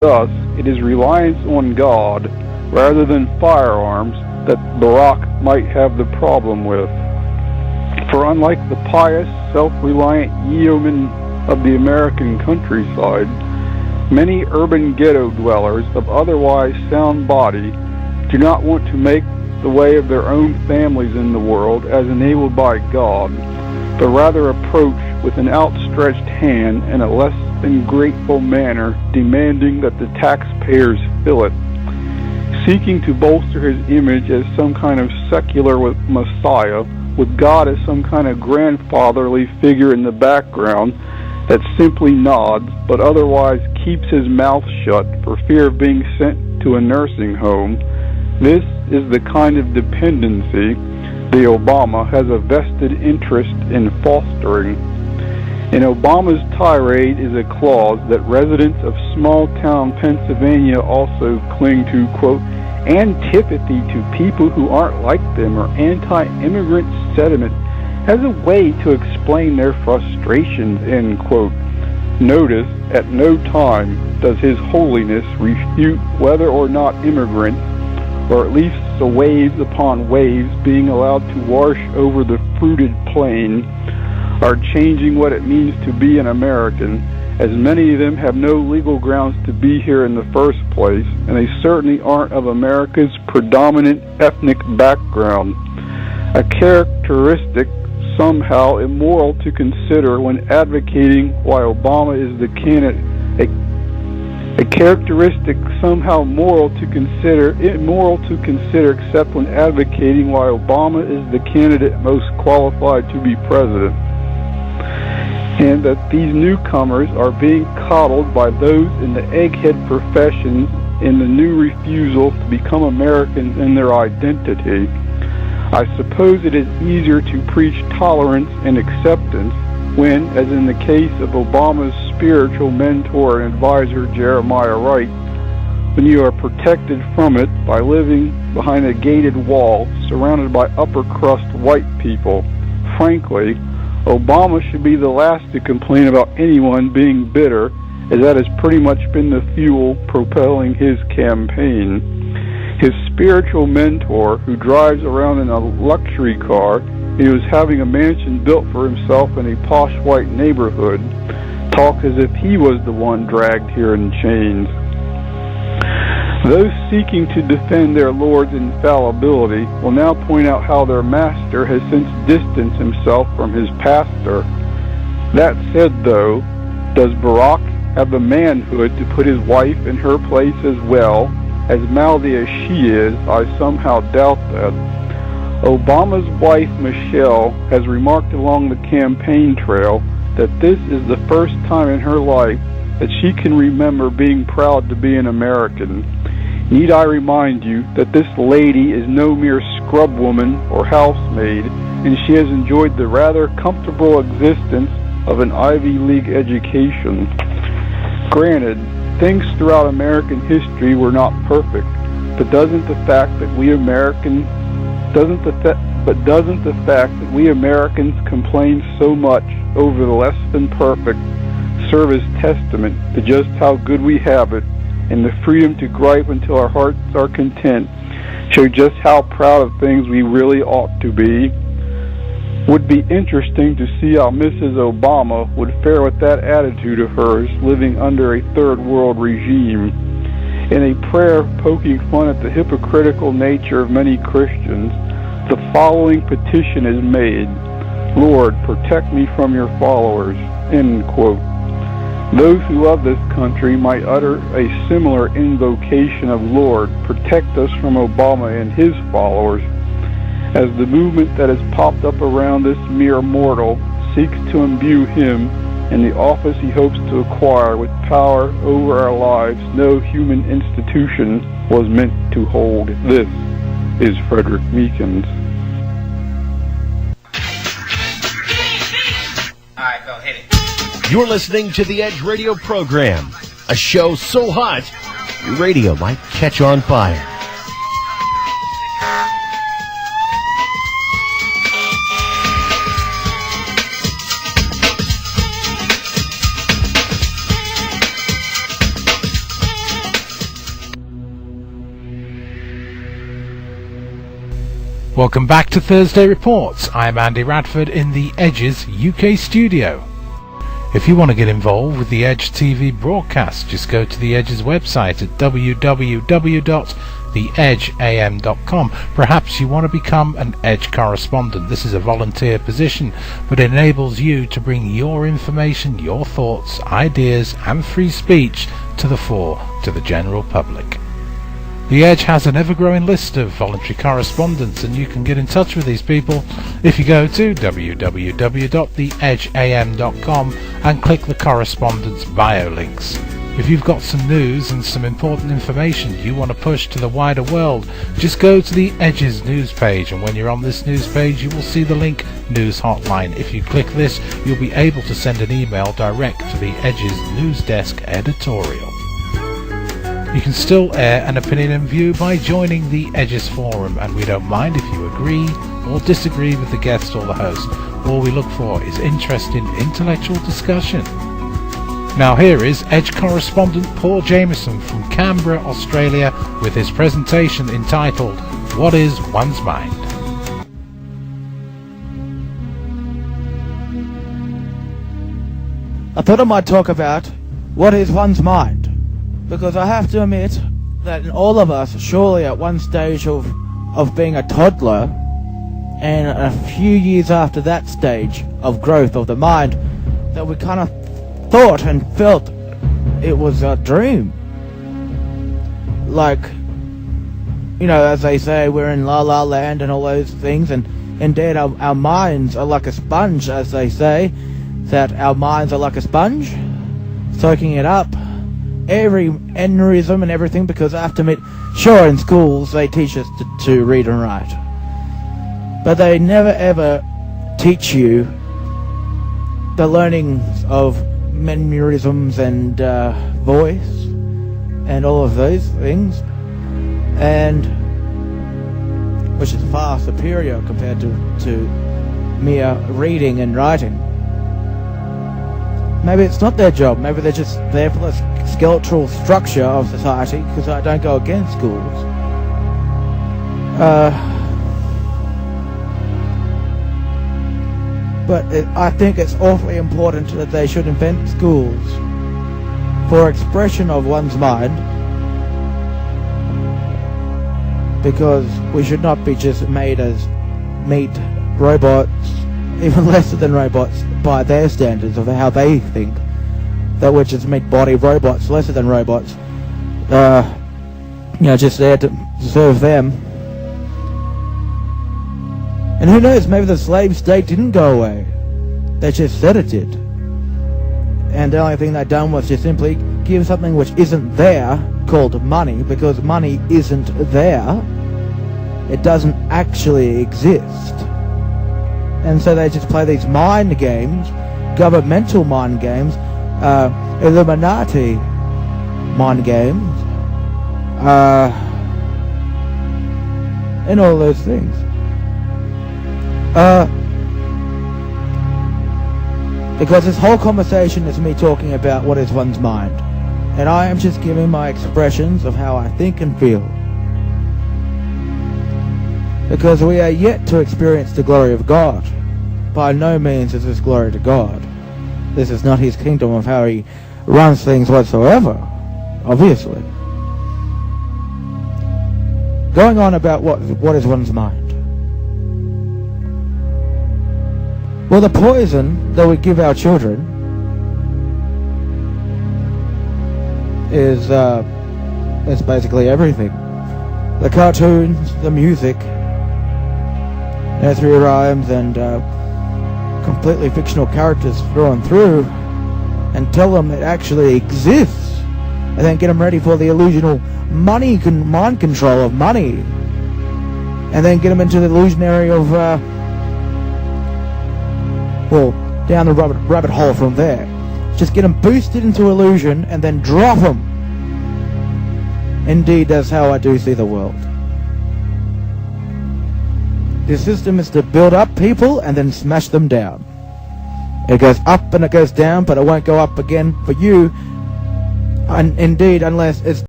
Thus, it is reliance on God rather than firearms that Barack might have the problem with. For unlike the pious, self-reliant yeomen of the American countryside, many urban ghetto dwellers of otherwise sound body do not want to make the way of their own families in the world as enabled by God, but rather approach with an outstretched hand in a less than grateful manner, demanding that the taxpayers fill it, seeking to bolster his image as some kind of secular messiah, with God as some kind of grandfatherly figure in the background that simply nods, but otherwise keeps his mouth shut for fear of being sent to a nursing home. This is the kind of dependency the Obama has a vested interest in fostering. In Obama's tirade is a clause that residents of small-town Pennsylvania also cling to, quote, antipathy to people who aren't like them or anti-immigrant sentiment as a way to explain their frustrations, end quote. Notice, at no time does His Holiness refute whether or not immigrants, or at least the waves upon waves being allowed to wash over the fruited plain, are changing what it means to be an American, as many of them have no legal grounds to be here in the first place, and they certainly aren't of America's predominant ethnic background. A characteristic somehow immoral to consider when advocating why Obama is the candidate. A characteristic somehow immoral to consider except when advocating why Obama is the candidate most qualified to be president. And that these newcomers are being coddled by those in the egghead professions in the new refusal to become Americans in their identity. I suppose it is easier to preach tolerance and acceptance when, as in the case of Obama's spiritual mentor and advisor Jeremiah Wright, when you are protected from it by living behind a gated wall surrounded by upper-crust white people. Frankly, Obama should be the last to complain about anyone being bitter, as that has pretty much been the fuel propelling his campaign. His spiritual mentor, who drives around in a luxury car, he was having a mansion built for himself in a posh white neighborhood, talks as if he was the one dragged here in chains. Those seeking to defend their Lord's infallibility will now point out how their master has since distanced himself from his pastor. That said, though, does Barack have the manhood to put his wife in her place as well? As mouthy as she is, I somehow doubt that. Obama's wife, Michelle, has remarked along the campaign trail that this is the first time in her life that she can remember being proud to be an American. Need I remind you that this lady is no mere scrub woman or housemaid, and she has enjoyed the rather comfortable existence of an Ivy League education. Granted, things throughout American history were not perfect, but doesn't the fact that we Americans complain so much over the less than perfect serve as testament to just how good we have it, and the freedom to gripe until our hearts are content show just how proud of things we really ought to be? Would be interesting to see how Mrs. Obama would fare with that attitude of hers, living under a third world regime. In a prayer poking fun at the hypocritical nature of many Christians, the following petition is made: Lord, protect me from your followers, end quote. Those who love this country might utter a similar invocation of Lord, protect us from Obama and his followers, as the movement that has popped up around this mere mortal seeks to imbue him and the office he hopes to acquire with power over our lives no human institution was meant to hold. This is Frederick Meekins. All right, go hit it. You're listening to the Edge Radio program, a show so hot your radio might catch on fire. Welcome back to Thursday Reports. I'm Andy Radford in the Edge's UK studio. If you want to get involved with the Edge TV broadcast, just go to the Edge's website at www.theedgeam.com. Perhaps you want to become an Edge correspondent. This is a volunteer position, but it enables you to bring your information, your thoughts, ideas and free speech to the fore to the general public. The Edge has an ever-growing list of voluntary correspondents, and you can get in touch with these people if you go to www.theedgeam.com and click the correspondence bio links. If you've got some news and some important information you want to push to the wider world, just go to the Edge's news page, and when you're on this news page you will see the link News Hotline. If you click this, you'll be able to send an email direct to the Edge's News Desk editorial. You can still air an opinion and view by joining the Edges Forum, and we don't mind if you agree or disagree with the guest or the host. All we look for is interest in intellectual discussion. Now here is Edge correspondent Paul Jameson from Canberra, Australia, with his presentation entitled What is One's Mind? I thought I might talk about what is one's mind. Because I have to admit that in all of us, surely at one stage of being a toddler, and a few years after that stage of growth of the mind, that we kind of thought and felt it was a dream. Like, you know, as they say, we're in La La Land and all those things, and indeed our minds are like a sponge, as they say, that our minds are like a sponge, soaking it up. Every aneurysm and everything, because I have to admit, sure, in schools they teach us to read and write, but they never ever teach you the learnings of mannerisms and voice and all of those things, and which is far superior compared to mere reading and writing. Maybe it's not their job, maybe they're just there for the skeletal structure of society, because I don't go against schools. But I think it's awfully important that they should invent schools for expression of one's mind, because we should not be just made as meat robots, even lesser than robots by their standards of how they think, that we're just meat body robots, lesser than robots, just there to serve them. And who knows, maybe the slave state didn't go away, they just said it did, and the only thing they'd done was just simply give something which isn't there, called money, because money isn't there, it doesn't actually exist. And so they just play these mind games, governmental mind games, Illuminati mind games, and all those things. Because this whole conversation is me talking about what is one's mind, and I am just giving my expressions of how I think and feel. Because we are yet to experience the glory of God. By no means is this glory to God. This is not his kingdom of how he runs things whatsoever, obviously. Going on about what is one's mind. Well, the poison that we give our children is basically everything. The cartoons, the music, nursery rhymes, and completely fictional characters thrown through, and tell them it actually exists, and then get them ready for the illusional mind control of money, and then get them into the illusionary of down the rabbit hole from there. Just get them boosted into illusion and then drop them. Indeed, that's how I do see the world. The system is to build up people and then smash them down. It goes up and it goes down, but it won't go up again for you, and indeed, unless it's